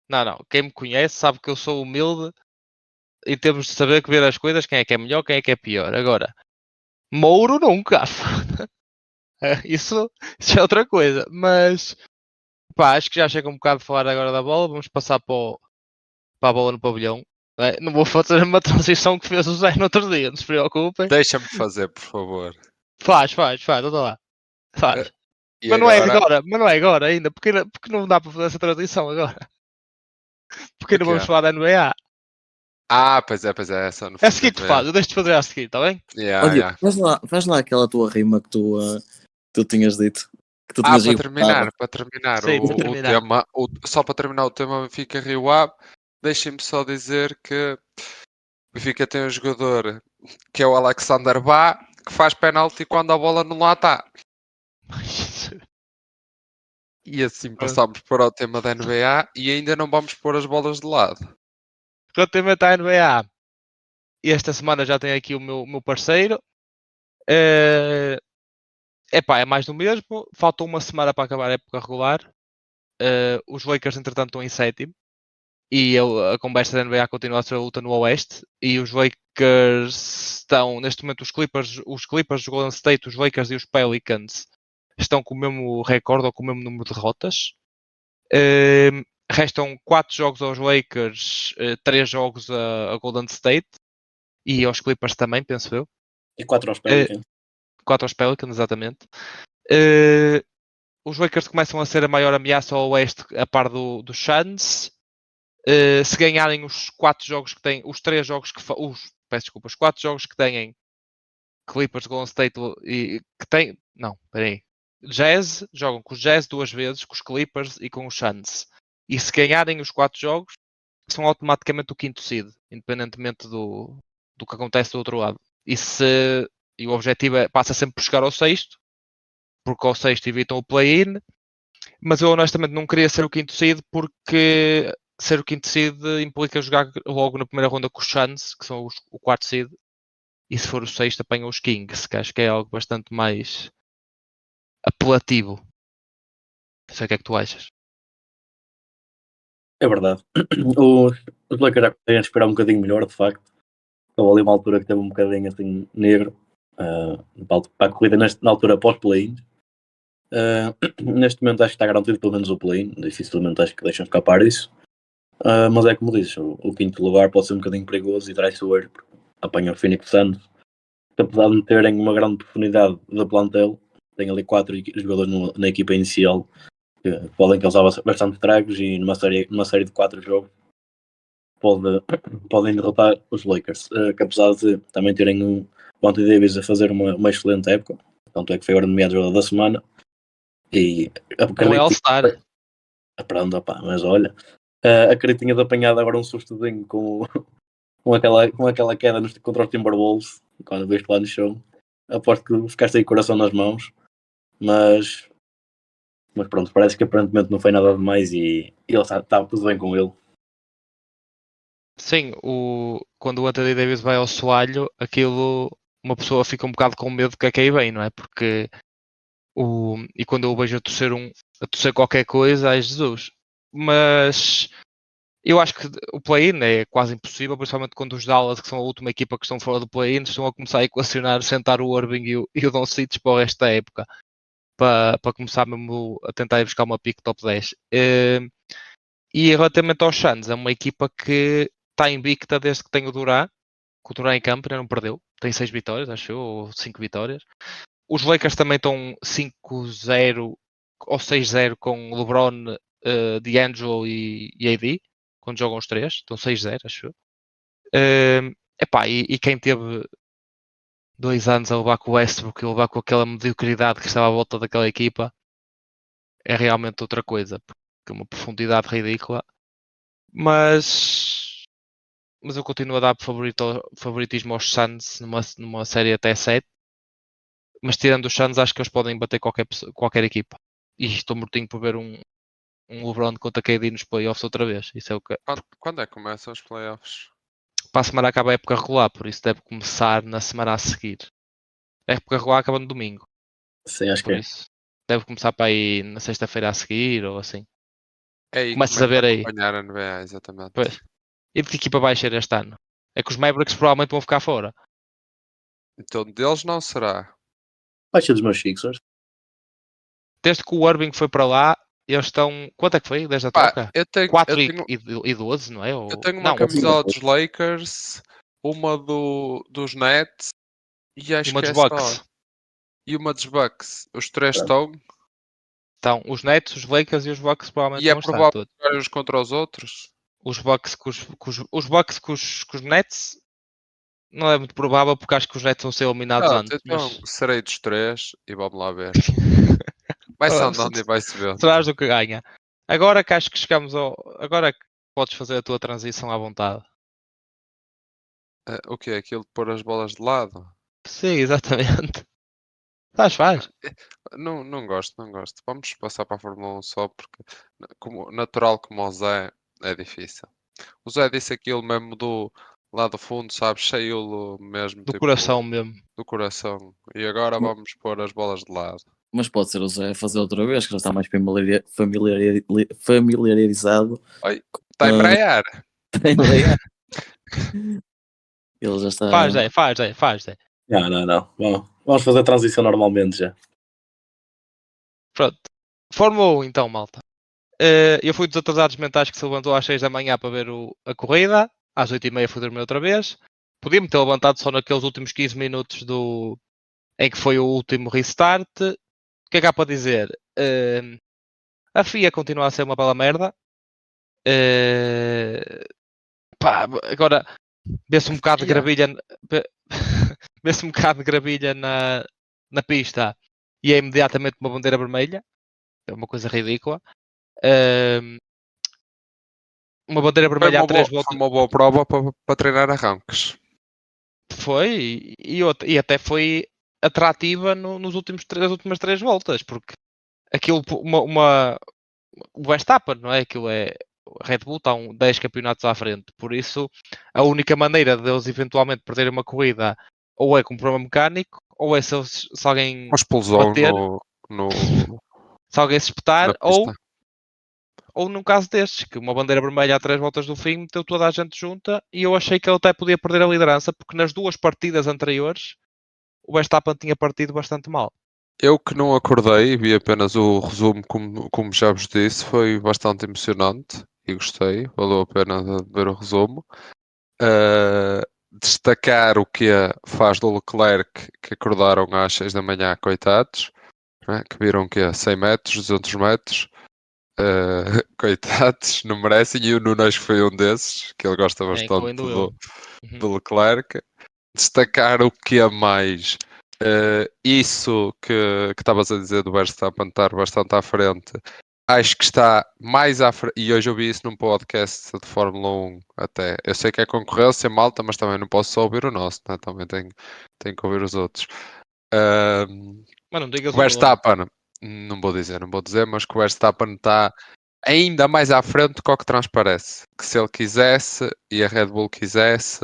Speaker 5: não. Quem me conhece sabe que eu sou humilde e temos de saber que ver as coisas, quem é que é melhor, quem é que é pior. Agora, Mouro nunca. Isso é outra coisa. Mas, pá, acho que já chega um bocado de falar agora da bola. Vamos passar para a bola no pavilhão. Não vou fazer uma transição que fez o Zé no outro dia, não se preocupem.
Speaker 3: Deixa-me fazer, por favor.
Speaker 5: Faz, olha lá. Faz.
Speaker 3: E
Speaker 5: Mas
Speaker 3: agora,
Speaker 5: não é agora ainda, porque não dá para fazer essa transição agora. Porque
Speaker 3: o
Speaker 5: não
Speaker 3: quê?
Speaker 5: vamos falar da NBA.
Speaker 3: Pois é, essa no
Speaker 5: É a
Speaker 3: fim da
Speaker 5: seguinte fase,
Speaker 3: NBA.
Speaker 5: eu deixo de fazer a seguinte, está bem?
Speaker 1: Olha,
Speaker 3: Yeah.
Speaker 1: faz lá aquela tua rima que tu tinhas dito. Que tu tinhas
Speaker 3: Para
Speaker 1: aí
Speaker 3: terminar,
Speaker 5: Sim, para
Speaker 3: o
Speaker 5: terminar.
Speaker 3: tema, só para terminar o tema Benfica Rio Ave, deixem-me só dizer que o Benfica tem um jogador que é o Alexander Bá, que faz penalti quando a bola não lá está. E assim passamos para o tema da NBA e ainda não vamos pôr as bolas de lado.
Speaker 5: Relativamente à NBA, esta semana já tenho aqui o meu parceiro. É mais do mesmo. Falta uma semana para acabar a época regular. Os Lakers, entretanto, estão em sétimo. E a conversa da NBA continua a ser a luta no Oeste. E os Lakers estão, neste momento, os Clippers, os Golden State, os Lakers e os Pelicans estão com o mesmo recorde ou com o mesmo número de derrotas. Restam 4 jogos aos Lakers, 3 jogos a Golden State e aos Clippers também, penso eu.
Speaker 4: E 4 aos Pelicans.
Speaker 5: 4 aos Pelicans, exatamente. Uh, os Lakers começam a ser a maior ameaça ao Oeste a par dos Suns. Se ganharem os 4 jogos que têm, os 3 jogos que peço desculpa, os 4 jogos que têm Clippers, Golden State e que têm, não, peraí. Jazz, jogam com os Jazz 2 vezes, com os Clippers e com os Suns. E se ganharem os 4 jogos, são automaticamente o quinto seed, independentemente do que acontece do outro lado. E o objetivo passa sempre por chegar ao sexto, porque ao sexto evitam o play-in, mas eu honestamente não queria ser o quinto seed, porque ser o quinto seed implica jogar logo na primeira ronda com os Suns, que são o quarto seed, e se for o sexto apanha os Kings, que acho que é algo bastante mais apelativo. Não sei o que é que tu achas.
Speaker 4: É verdade. Os Lakers já conseguem respirar um bocadinho melhor, de facto. Houve ali uma altura que teve um bocadinho assim negro para a corrida na altura pós-play-in. Neste momento acho que está garantido pelo menos o play-in. Dificilmente acho que deixam escapar isso. Mas é como dizes, o quinto lugar pode ser um bocadinho perigoso e traiçoeiro, porque apanha o Phoenix Suns, que apesar de terem uma grande profundidade de plantel, tem ali 4 jogadores na equipa inicial que podem causar bastante estragos e numa série de 4 jogos podem derrotar os Lakers, que apesar de também terem o Anthony Davis a fazer uma excelente época, tanto é que foi agora nomeado jogador da semana e
Speaker 5: Não é All-Star.
Speaker 4: Pronto, opa, mas olha, acredito que tinha apanhado agora um sustozinho com aquela queda contra os Timberwolves, quando viste lá no show. Aposto que ficaste aí com o coração nas mãos, mas pronto, parece que aparentemente não foi nada demais e ele estava tudo bem com ele.
Speaker 5: Sim, quando o Anthony Davis vai ao soalho, aquilo uma pessoa fica um bocado com medo do que é aí bem, não é? Porque e quando eu vejo a torcer qualquer coisa, ai Jesus. Mas eu acho que o play-in é quase impossível, principalmente quando os Dallas, que são a última equipa que estão fora do play-in, estão a começar a equacionar sentar o Irving e o Doncic para o resto da época, para começar mesmo a tentar ir buscar uma pick top 10. E relativamente aos Suns, é uma equipa que está invicta desde que tem o Durant, que o Durant em campo ainda não perdeu, tem 6 vitórias, acho eu, ou 5 vitórias. Os Lakers também estão 5-0 ou 6-0 com LeBron, D'Angelo e AD, quando jogam os 3, estão 6-0, acho eu. E quem teve 2 anos a levar com o Westbrook e a levar com aquela mediocridade que estava à volta daquela equipa, é realmente outra coisa, porque é uma profundidade ridícula. Mas eu continuo a dar favoritismo aos Suns numa série até 7. Mas tirando os Suns, acho que eles podem bater qualquer equipa. E estou mortinho por ver um LeBron contra KD nos playoffs outra vez. Isso é o que.
Speaker 3: Quando é que começam os playoffs?
Speaker 5: Para a semana acaba a época regular, por isso deve começar na semana a seguir. A época regular acaba no domingo,
Speaker 4: Sim, acho que
Speaker 5: por
Speaker 4: é.
Speaker 5: isso deve começar para aí na sexta-feira a seguir ou assim.
Speaker 3: É aí que
Speaker 5: Começas a
Speaker 3: começo
Speaker 5: ver aí.
Speaker 3: acompanhar a NBA, exatamente.
Speaker 5: Pois. E de que equipa vai ser este ano? É que os Mavericks provavelmente vão ficar fora.
Speaker 3: Então deles não será.
Speaker 4: Vai ser dos meus Sixers.
Speaker 5: Desde que o Irving foi para lá, eles estão. Quanto é que foi desde a
Speaker 3: Pá,
Speaker 5: troca?
Speaker 3: eu tenho,
Speaker 5: 4
Speaker 3: eu tenho,
Speaker 5: e 12, não é?
Speaker 3: eu tenho uma
Speaker 5: Não,
Speaker 3: camisola dos Lakers, uma dos Nets e
Speaker 5: e
Speaker 3: acho
Speaker 5: uma
Speaker 3: que
Speaker 5: dos
Speaker 3: é só.
Speaker 5: Bucks.
Speaker 3: E uma dos Bucks. Os três
Speaker 4: Pronto.
Speaker 3: estão.
Speaker 5: Então, os Nets, os Lakers e os Bucks provavelmente
Speaker 3: E é
Speaker 5: vão estar
Speaker 3: provável
Speaker 5: todos.
Speaker 3: jogarem uns contra os outros.
Speaker 5: Os Bucks os Bucks com os Nets não é muito provável porque acho que os Nets vão ser eliminados
Speaker 3: Pronto,
Speaker 5: antes.
Speaker 3: então
Speaker 5: Mas
Speaker 3: serei dos três e vamos lá ver. Vai-se andando e vai-se ver.
Speaker 5: serás o que ganha. Agora que acho que chegamos ao. Agora que podes fazer a tua transição à vontade.
Speaker 3: O que é aquilo de pôr as bolas de lado?
Speaker 5: Sim, exatamente. Faz.
Speaker 3: Não gosto, não gosto. Vamos passar para a Fórmula 1 só porque, natural como o Zé, é difícil. O Zé disse aquilo mesmo lá do fundo, sabes? Cheio mesmo,
Speaker 5: Do
Speaker 3: tipo,
Speaker 5: coração mesmo.
Speaker 3: do coração. E agora vamos pôr as bolas de lado.
Speaker 1: Mas pode ser o Zé a fazer outra vez, que já está mais familiarizado.
Speaker 3: Oi, está a
Speaker 1: Ah.
Speaker 3: embrear.
Speaker 1: Ele já está.
Speaker 5: Faz, Zé.
Speaker 4: Não. Vamos fazer a transição normalmente já.
Speaker 5: Pronto. Fórmula 1 então, malta. Eu fui dos atrasados mentais que se levantou às 6 da manhã para ver a corrida. Às 8h30 fui dormir outra vez. Podia-me ter levantado só naqueles últimos 15 minutos em que foi o último restart. O que é que há para dizer? A FIA continua a ser uma bela merda. Pá, agora vê-se um bocado de
Speaker 3: FIA?
Speaker 5: gravilha. Vê-se um bocado de gravilha na pista e é imediatamente uma bandeira vermelha. É uma coisa ridícula. Uma bandeira
Speaker 3: Foi
Speaker 5: vermelha há 3
Speaker 3: foi
Speaker 5: voltas.
Speaker 3: uma boa prova para treinar arranques.
Speaker 5: Foi, e até foi atrativa nas últimas 3 voltas, porque aquilo, o Verstappen, não é? Aquilo é. A Red Bull está 10 campeonatos à frente, por isso a única maneira deles eventualmente perderem uma corrida ou é com um problema mecânico, ou é se alguém
Speaker 3: Uma explosão
Speaker 5: bater,
Speaker 3: no,
Speaker 5: se alguém se espetar,
Speaker 3: na pista.
Speaker 5: ou num caso destes, que uma bandeira vermelha a 3 voltas do fim meteu toda a gente junta e eu achei que ele até podia perder a liderança, porque nas 2 partidas anteriores o Verstappen tinha partido bastante mal.
Speaker 3: Eu que não acordei, vi apenas o resumo, como já vos disse, foi bastante emocionante e gostei, valeu a pena de ver o resumo. Destacar o que faz do Leclerc, que acordaram às 6 da manhã, coitados, né? Que viram que 100 metros, 200 metros, coitados, não merecem, e o Nunes foi um desses, que ele gosta bastante
Speaker 5: Incluindo eu.
Speaker 3: do Leclerc. Destacar o que é mais. Isso que estavas a dizer do Verstappen estar bastante à frente, acho que está mais à frente, e hoje eu vi isso num podcast de Fórmula 1 até. Eu sei que é concorrência, malta, mas também não posso só ouvir o nosso, né? Também tenho que ouvir os outros.
Speaker 5: Mas não digas
Speaker 3: O Verstappen, não vou dizer, mas que o Verstappen está ainda mais à frente do que o que transparece. Que se ele quisesse e a Red Bull quisesse,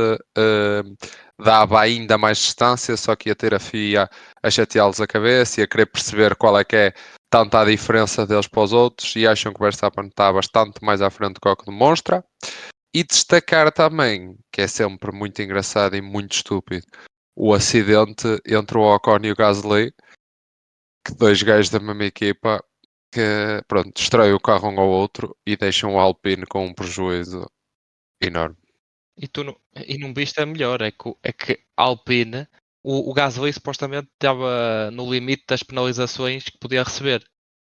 Speaker 3: dava ainda mais distância, só que ia ter a FIA a chateá-los a cabeça e a querer perceber qual é que é tanta a diferença deles para os outros, e acham que o Verstappen está bastante mais à frente do que demonstra. E destacar também, que é sempre muito engraçado e muito estúpido, o acidente entre o Ocon e o Gasly, que 2 gajos da mesma equipa que, pronto, destrói o carro um ao outro e deixam o Alpine com um prejuízo enorme.
Speaker 5: E não viste a melhor, é que a Alpine, o Gasly supostamente estava no limite das penalizações que podia receber.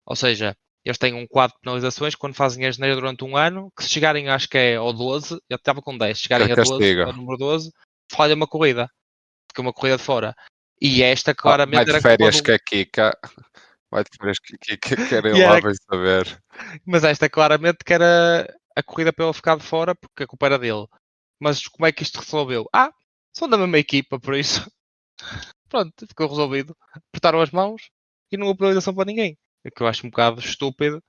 Speaker 5: Ou seja, eles têm um quadro de penalizações quando fazem a geneira durante um ano, que se chegarem, acho que é ao 12, eu estava com 10, se chegarem a 12,
Speaker 3: Castiga.
Speaker 5: ao número 12, falha uma corrida, porque é uma corrida de fora. E esta
Speaker 3: Vai
Speaker 5: claramente
Speaker 3: de
Speaker 5: era culpa
Speaker 3: férias
Speaker 5: do.
Speaker 3: com a Kika. Vai de férias com a Kika, querem
Speaker 5: E
Speaker 3: lá
Speaker 5: era-
Speaker 3: bem saber.
Speaker 5: Mas esta claramente que era a corrida para ele ficar de fora porque a culpa era dele. Mas como é que isto resolveu? São da mesma equipa, por isso. Pronto, ficou resolvido. Apertaram as mãos e não houve penalização para ninguém. O que eu acho um bocado estúpido.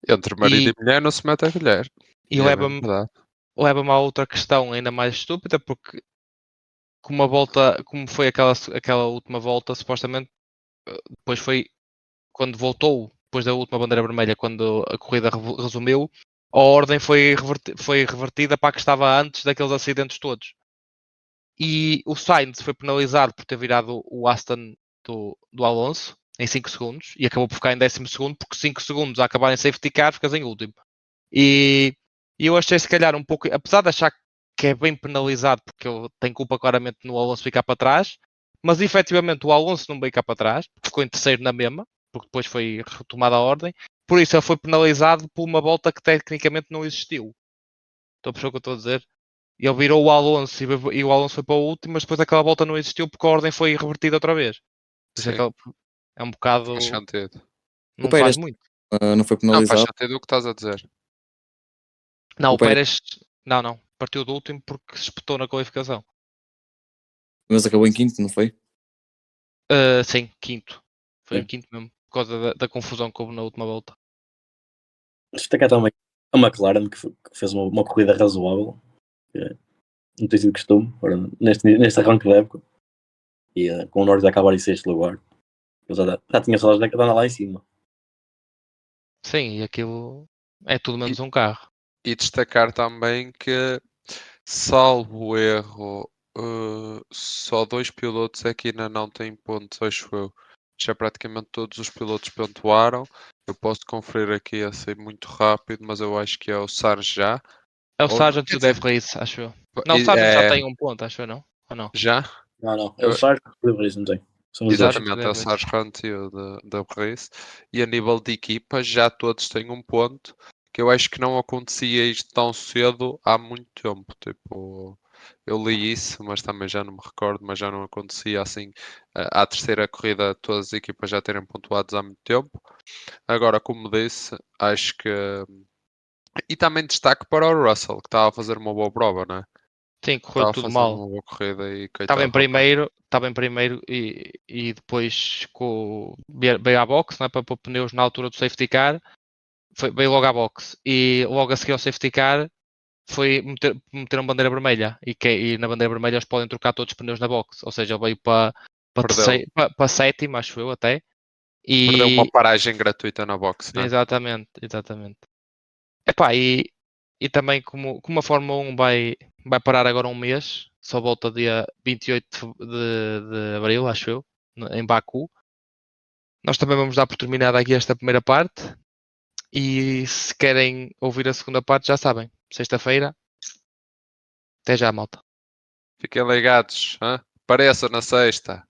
Speaker 3: Entre marido
Speaker 5: E,
Speaker 3: e mulher não se mete a colher.
Speaker 5: e
Speaker 3: E é mesmo verdade.
Speaker 5: leva-me a outra questão ainda mais estúpida, porque como a volta, como foi aquela última volta, supostamente, depois foi quando voltou, depois da última bandeira vermelha, quando a corrida resumiu, a ordem foi revertida para a que estava antes daqueles acidentes todos. E o Sainz foi penalizado por ter virado o Aston do Alonso em 5 segundos e acabou por ficar em 12º, porque 5 segundos a acabar em safety car ficas em último. E eu achei se calhar um pouco, apesar de achar que é bem penalizado, porque eu tenho culpa claramente no Alonso ficar para trás, mas efetivamente o Alonso não veio cá para trás, ficou em terceiro na mesma, porque depois foi retomada a ordem, por isso ele foi penalizado por uma volta que tecnicamente não existiu. Estou a perceber o que eu estou a dizer? Ele virou o Alonso e o Alonso foi para o último, mas depois aquela volta não existiu porque a ordem foi revertida outra vez. Por isso
Speaker 3: Sim,
Speaker 5: é um bocado.
Speaker 3: faz sentido.
Speaker 1: O
Speaker 5: Não faz
Speaker 1: Pérez
Speaker 5: muito.
Speaker 1: não foi
Speaker 3: Não, faz
Speaker 1: penalizado,
Speaker 3: sentido o que estás a dizer.
Speaker 5: Não,
Speaker 1: o
Speaker 5: o
Speaker 1: Pérez,
Speaker 5: Pérez. Não. Partiu do último porque se espetou na qualificação.
Speaker 1: mas acabou em quinto, não foi?
Speaker 5: Sim, quinto. Foi em
Speaker 4: Sim.
Speaker 5: quinto mesmo. Por causa da confusão que houve na última volta.
Speaker 4: Destacar também a McLaren, que fez uma corrida razoável. Não tem sido costume agora, neste arranque da época. E com o Norris a acabar em sexto lugar. Eu já tinha saudades de andar lá em cima.
Speaker 5: Sim, e aquilo é tudo menos
Speaker 3: E,
Speaker 5: um carro.
Speaker 3: e destacar também que, salvo erro, só 2 pilotos é que ainda não têm pontos, acho eu. Já praticamente todos os pilotos pontuaram. Eu posso conferir aqui a ser muito rápido, mas eu acho que é o Sargent já.
Speaker 5: É o
Speaker 3: Ou não,
Speaker 5: Sargent e
Speaker 3: quer
Speaker 5: o
Speaker 3: dizer,
Speaker 5: Dave Race, acho eu. Não, o Sargent já
Speaker 3: é,
Speaker 5: tem um ponto, acho eu, não? Ou não?
Speaker 3: já?
Speaker 4: Não. É o
Speaker 3: Eu-
Speaker 4: Sargent e o Race, não tem. São os dois.
Speaker 5: Sargent e o
Speaker 3: Exatamente, é o
Speaker 5: Dave Race.
Speaker 3: Sargent e o da Race. E a nível de equipa, já todos têm um ponto, que eu acho que não acontecia isto tão cedo há muito tempo. Tipo, eu li isso, mas também já não me recordo, mas já não acontecia assim. À terceira corrida, todas as equipas já terem pontuados há muito tempo. Agora, como disse, acho que. E também destaque para o Russell, que estava a fazer uma boa prova, não é?
Speaker 5: Sim, correu
Speaker 3: Estava a
Speaker 5: tudo
Speaker 3: fazer
Speaker 5: mal.
Speaker 3: uma boa corrida e
Speaker 5: Estava
Speaker 3: coitado
Speaker 5: em
Speaker 3: do rapaz.
Speaker 5: primeiro e depois veio à box, não é, para pôr pneus na altura do safety car, veio logo à box e logo a seguir ao safety car meteram bandeira vermelha e na bandeira vermelha eles podem trocar todos os pneus na box, ou seja, ele veio
Speaker 3: Perdeu.
Speaker 5: para sétimo, acho eu até,
Speaker 3: Perdeu uma
Speaker 5: e
Speaker 3: paragem gratuita na box, né?
Speaker 5: exatamente. Epá, e também como a Fórmula 1 vai parar agora um mês, só volta dia 28 de abril, acho eu, em Baku. Nós também vamos dar por terminada aqui esta primeira parte. E se querem ouvir a segunda parte, já sabem. Sexta-feira. Até já, malta.
Speaker 3: Fiquem ligados, hã? Apareçam na sexta.